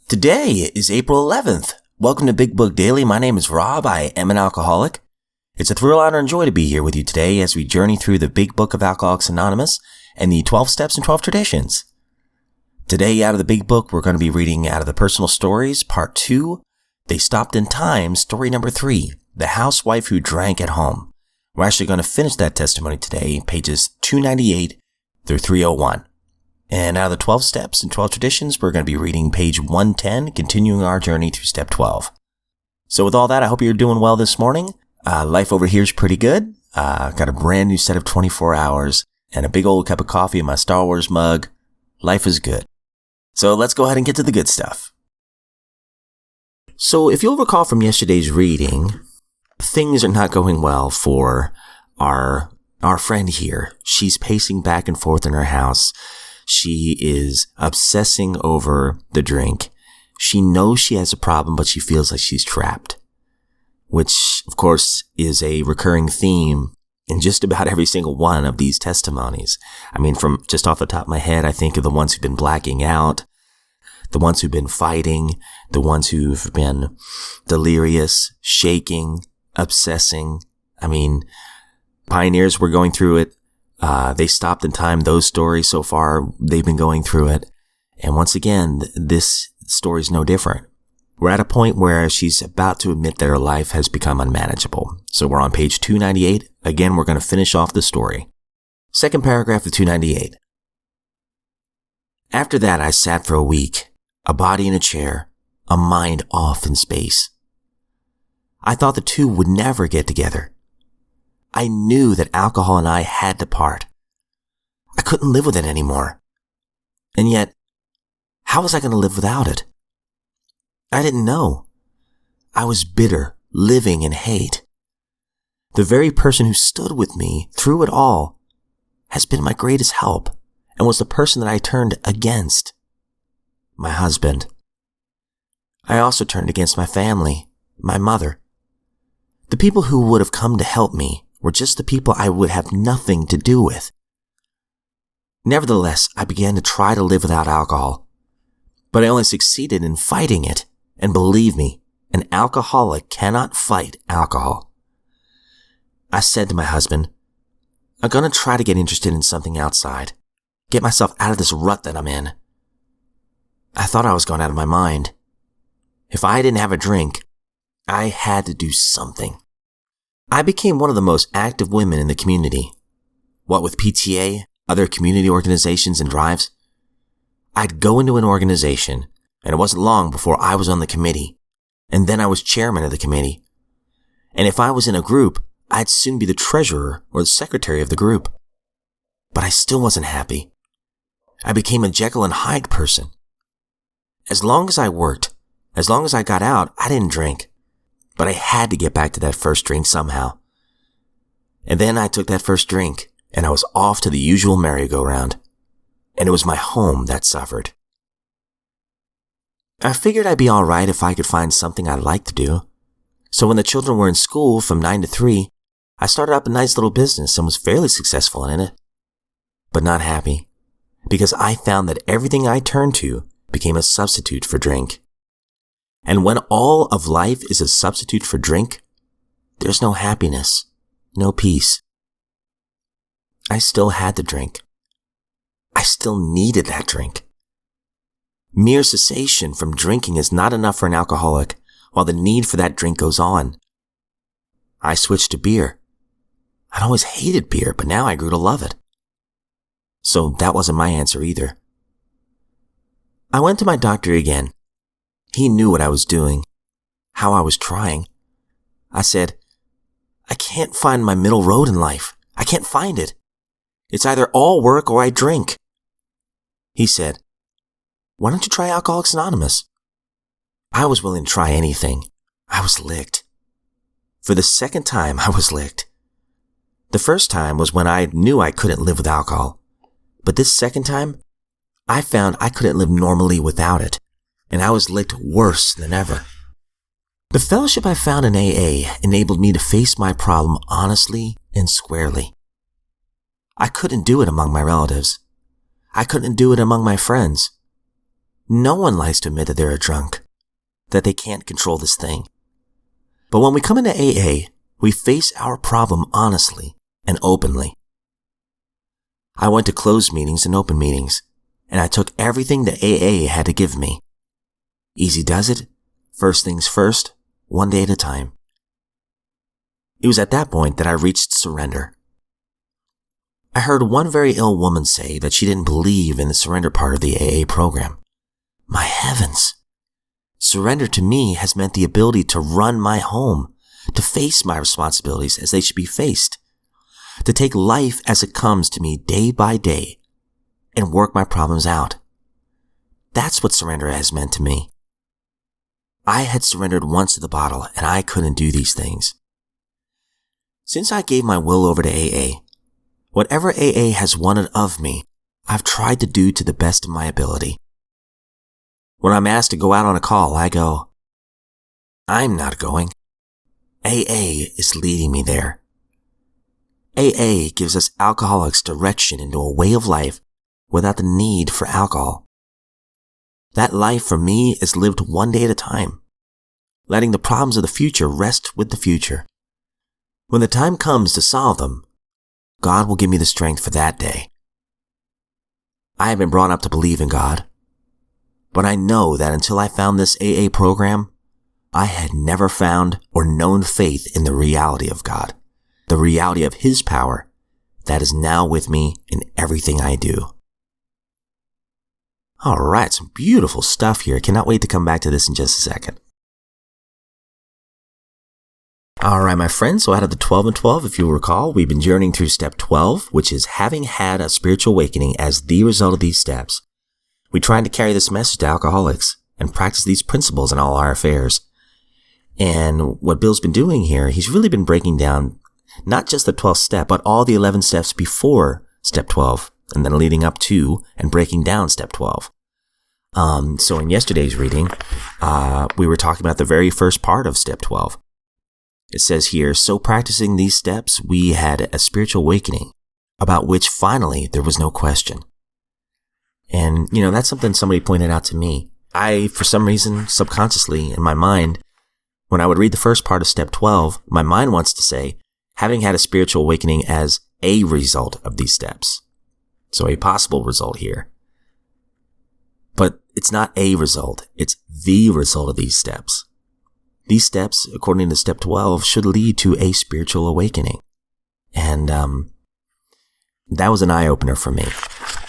Today is April 11th. Welcome to Big Book Daily. My name is Rob. I am an alcoholic. It's a thrill, honor, and joy to be here with you today as we journey through the Big Book of Alcoholics Anonymous and the 12 Steps and 12 Traditions. Today, out of the Big Book, we're going to be reading out of the Personal Stories, Part 2, They Stopped in Time, Story Number 3, The Housewife Who Drank at Home. We're actually going to finish that testimony today, pages 298 through 301. And out of the 12 Steps and 12 Traditions, we're going to be reading page 110, continuing our journey through Step 12. So with all that, I hope you're doing well this morning. Life over here is pretty good. Got a brand new set of 24 hours and a big old cup of coffee in my Star Wars mug. Life is good. So let's go ahead and get to the good stuff. So if you'll recall from yesterday's reading, things are not going well for our friend here. She's pacing back and forth in her house. She is obsessing over the drink. She knows she has a problem, but she feels like she's trapped, which, of course, is a recurring theme in just about every single one of these testimonies. I mean, from just off the top of my head, I think of the ones who've been blacking out, the ones who've been fighting, the ones who've been delirious, shaking, obsessing. I mean, pioneers were going through it. They stopped in time. Those stories so far, they've been going through it. And once again, this story is no different. We're at a point where she's about to admit that her life has become unmanageable. So we're on page 298. Again, we're going to finish off the story. Second paragraph of 298. After that, I sat for a week, a body in a chair, a mind off in space. I thought the two would never get together. I knew that alcohol and I had to part. I couldn't live with it anymore. And yet, how was I going to live without it? I didn't know. I was bitter, living in hate. The very person who stood with me through it all has been my greatest help and was the person that I turned against. My husband. I also turned against my family, my mother. The people who would have come to help me were just the people I would have nothing to do with. Nevertheless, I began to try to live without alcohol, but I only succeeded in fighting it. And believe me, an alcoholic cannot fight alcohol. I said to my husband, I'm going to try to get interested in something outside, get myself out of this rut that I'm in. I thought I was going out of my mind. If I didn't have a drink, I had to do something. I became one of the most active women in the community. What with PTA, other community organizations and drives, I'd go into an organization, and it wasn't long before I was on the committee, and then I was chairman of the committee. And if I was in a group, I'd soon be the treasurer or the secretary of the group. But I still wasn't happy. I became a Jekyll and Hyde person. As long as I worked, as long as I got out, I didn't drink. But I had to get back to that first drink somehow. And then I took that first drink, and I was off to the usual merry-go-round. And it was my home that suffered. I figured I'd be all right if I could find something I liked to do. So when the children were in school from 9 to 3, I started up a nice little business and was fairly successful in it. But not happy, because I found that everything I turned to became a substitute for drink. And when all of life is a substitute for drink, there's no happiness, no peace. I still had to drink. I still needed that drink. Mere cessation from drinking is not enough for an alcoholic, while the need for that drink goes on. I switched to beer. I'd always hated beer, but now I grew to love it. So that wasn't my answer either. I went to my doctor again. He knew what I was doing, how I was trying. I said, I can't find my middle road in life. I can't find it. It's either all work or I drink. He said, why don't you try Alcoholics Anonymous? I was willing to try anything. I was licked. For the second time, I was licked. The first time was when I knew I couldn't live with alcohol. But this second time, I found I couldn't live normally without it. And I was licked worse than ever. The fellowship I found in AA enabled me to face my problem honestly and squarely. I couldn't do it among my relatives. I couldn't do it among my friends. No one likes to admit that they're a drunk, that they can't control this thing. But when we come into AA, we face our problem honestly and openly. I went to closed meetings and open meetings, and I took everything that AA had to give me. Easy does it, first things first, one day at a time. It was at that point that I reached surrender. I heard one very ill woman say that she didn't believe in the surrender part of the AA program. My heavens! Surrender to me has meant the ability to run my home, to face my responsibilities as they should be faced, to take life as it comes to me day by day and work my problems out. That's what surrender has meant to me. I had surrendered once to the bottle and I couldn't do these things. Since I gave my will over to AA, whatever AA has wanted of me, I've tried to do to the best of my ability. When I'm asked to go out on a call, I go, I'm not going. AA is leading me there. AA gives us alcoholics direction into a way of life without the need for alcohol. That life for me is lived one day at a time, letting the problems of the future rest with the future. When the time comes to solve them, God will give me the strength for that day. I have been brought up to believe in God, but I know that until I found this AA program, I had never found or known faith in the reality of God, the reality of His power that is now with me in everything I do. All right, some beautiful stuff here. I cannot wait to come back to this in just a second. All right, my friends, so out of the 12 and 12, if you'll recall, we've been journeying through step 12, which is having had a spiritual awakening as the result of these steps. We tried to carry this message to alcoholics and practice these principles in all our affairs. And what Bill's been doing here, he's really been breaking down not just the 12th step, but all the 11 steps before step 12, and then leading up to and breaking down step 12. So in yesterday's reading, we were talking about the very first part of step 12. It says here, so practicing these steps, we had a spiritual awakening about which finally there was no question. And, that's something somebody pointed out to me. I, for some reason, subconsciously in my mind, when I would read the first part of step 12, my mind wants to say, having had a spiritual awakening as a result of these steps. So a possible result here. But it's not a result, it's the result of these steps. These steps, according to step 12, should lead to a spiritual awakening. And that was an eye-opener for me.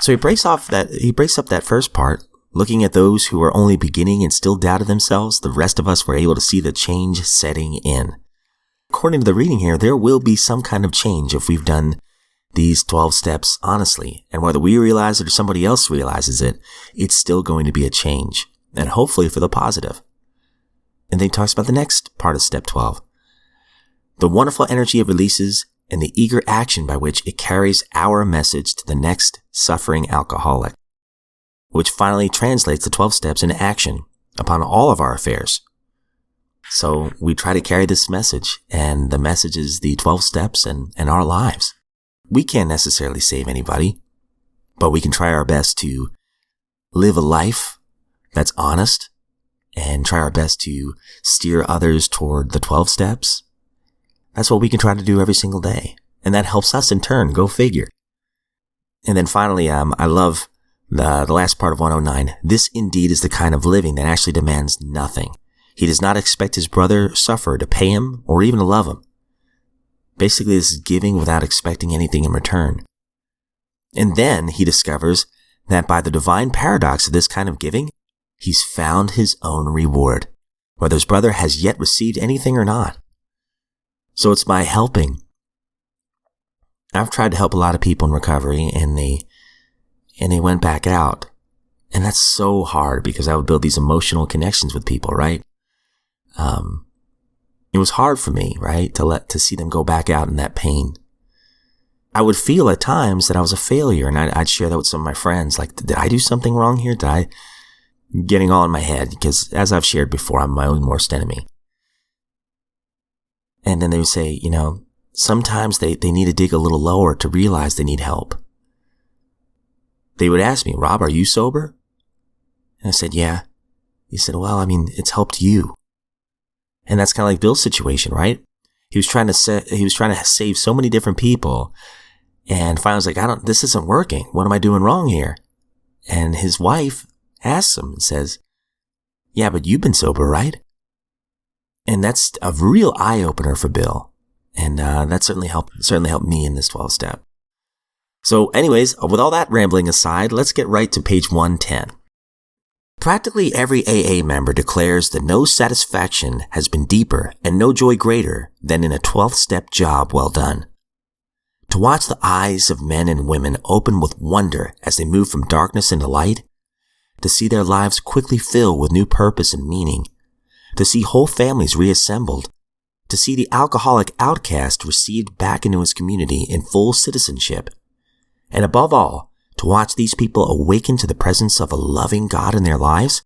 So he breaks up that first part, looking at those who are only beginning and still doubted themselves. The rest of us were able to see the change setting in. According to the reading here, there will be some kind of change if we've done these 12 steps honestly. And whether we realize it or somebody else realizes it, it's still going to be a change. And hopefully for the positive. And then he talks about the next part of step 12. The wonderful energy it releases and the eager action by which it carries our message to the next suffering alcoholic, which finally translates the 12 steps into action upon all of our affairs. So we try to carry this message, and the message is the 12 steps and our lives. We can't necessarily save anybody, but we can try our best to live a life that's honest and try our best to steer others toward the 12 steps. That's what we can try to do every single day. And that helps us in turn, go figure. And then finally, I love the last part of 109. This indeed is the kind of living that actually demands nothing. He does not expect his brother sufferer to pay him or even to love him. Basically, this is giving without expecting anything in return. And then he discovers that by the divine paradox of this kind of giving, he's found his own reward, whether his brother has yet received anything or not. So it's by helping. I've tried to help a lot of people in recovery, and they went back out. And that's so hard because I would build these emotional connections with people, right? It was hard for me, right, to see them go back out in that pain. I would feel at times that I was a failure, and I'd share that with some of my friends. Like, did I do something wrong here? Getting all in my head, because as I've shared before, I'm my own worst enemy. And then they would say, sometimes they need to dig a little lower to realize they need help. They would ask me, Rob, are you sober? And I said, yeah. He said, well, I mean, it's helped you. And that's kind of like Bill's situation, right? He was trying to save so many different people. And finally was like, this isn't working. What am I doing wrong here? And his wife asks him and says, yeah, but you've been sober, right? And that's a real eye opener for Bill. And that certainly helped me in this 12 step. So anyways, with all that rambling aside, let's get right to page 110. Practically every AA member declares that no satisfaction has been deeper and no joy greater than in a 12th step job well done. To watch the eyes of men and women open with wonder as they move from darkness into light, to see their lives quickly fill with new purpose and meaning, to see whole families reassembled, to see the alcoholic outcast received back into his community in full citizenship, and above all, to watch these people awaken to the presence of a loving God in their lives.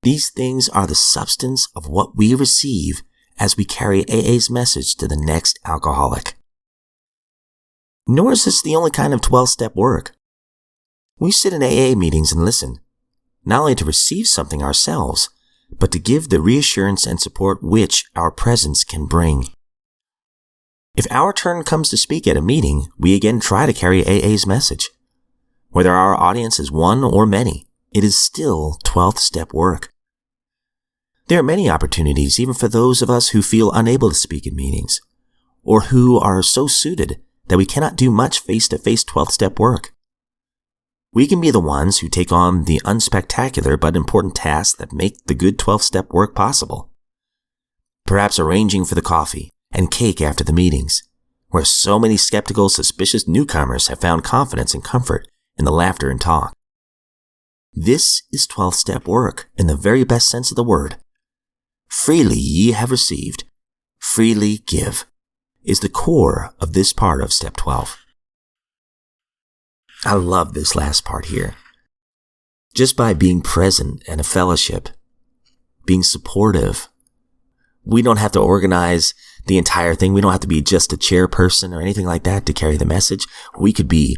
These things are the substance of what we receive as we carry AA's message to the next alcoholic. Nor is this the only kind of 12-step work. We sit in AA meetings and listen, not only to receive something ourselves, but to give the reassurance and support which our presence can bring. If our turn comes to speak at a meeting, we again try to carry AA's message. Whether our audience is one or many, it is still 12th step work. There are many opportunities even for those of us who feel unable to speak in meetings, or who are so suited that we cannot do much face-to-face 12th step work. We can be the ones who take on the unspectacular but important tasks that make the good 12th step work possible. Perhaps arranging for the coffee and cake after the meetings, where so many skeptical, suspicious newcomers have found confidence and comfort in the laughter and talk. This is 12th step work in the very best sense of the word. Freely ye have received, freely give, is the core of this part of step 12. I love this last part here. Just by being present in a fellowship, being supportive, we don't have to organize the entire thing. We don't have to be just a chairperson or anything like that to carry the message. We could be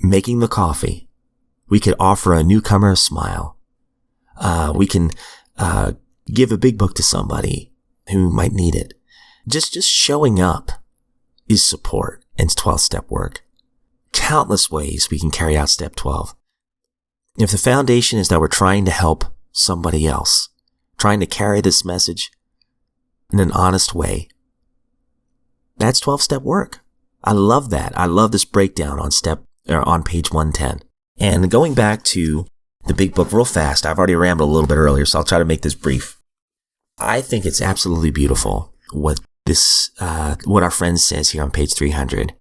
making the coffee. We could offer a newcomer a smile. We can give a big book to somebody who might need it. Just showing up is support and 12 step work. Countless ways we can carry out step 12. If the foundation is that we're trying to help somebody else, trying to carry this message in an honest way, that's 12 step work. I love that. I love this breakdown on page 110. And going back to the big book real fast, I've already rambled a little bit earlier, so I'll try to make this brief. I think it's absolutely beautiful what our friend says here on page 300.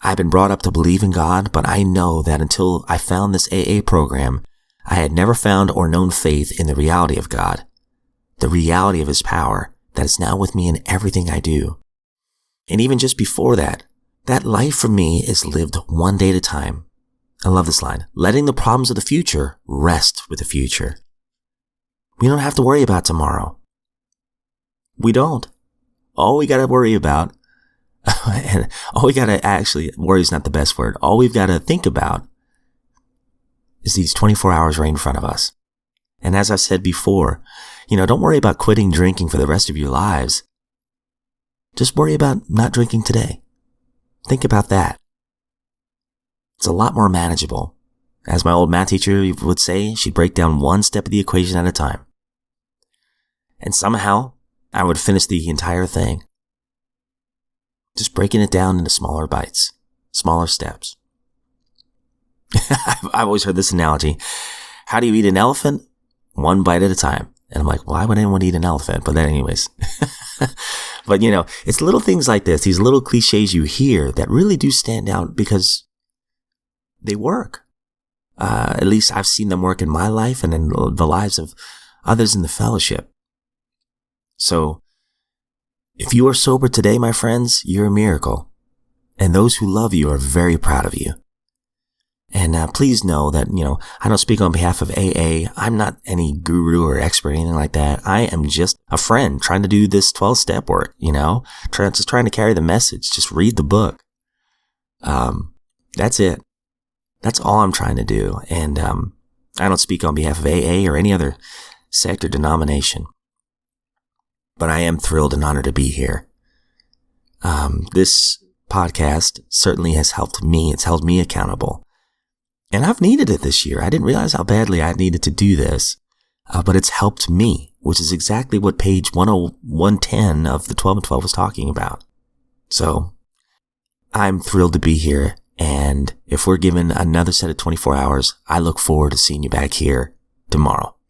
I've been brought up to believe in God, but I know that until I found this AA program, I had never found or known faith in the reality of God, the reality of His power that is now with me in everything I do. And even just before that life for me is lived one day at a time. I love this line. Letting the problems of the future rest with the future. We don't have to worry about tomorrow. We don't. All we got to worry about, and all we got to actually, worry is not the best word. All we've got to think about is these 24 hours right in front of us. And as I said before, don't worry about quitting drinking for the rest of your lives. Just worry about not drinking today. Think about that. It's a lot more manageable. As my old math teacher would say, she'd break down one step of the equation at a time. And somehow, I would finish the entire thing. Just breaking it down into smaller bites, smaller steps. I've always heard this analogy. How do you eat an elephant? One bite at a time. And I'm like, why would anyone eat an elephant? But then anyways. But it's little things like this, these little cliches you hear that really do stand out because they work. At least I've seen them work in my life and in the lives of others in the fellowship. So, if you are sober today, my friends, you're a miracle. And those who love you are very proud of you. And please know that, I don't speak on behalf of AA. I'm not any guru or expert or anything like that. I am just a friend trying to do this 12-step work, just trying to carry the message. Just read the book. That's it. That's all I'm trying to do. And I don't speak on behalf of AA or any other sect or denomination, but I am thrilled and honored to be here. This podcast certainly has helped me. It's held me accountable. And I've needed it this year. I didn't realize how badly I needed to do this, but it's helped me, which is exactly what page 110 of the 12 and 12 was talking about. So I'm thrilled to be here. And if we're given another set of 24 hours, I look forward to seeing you back here tomorrow.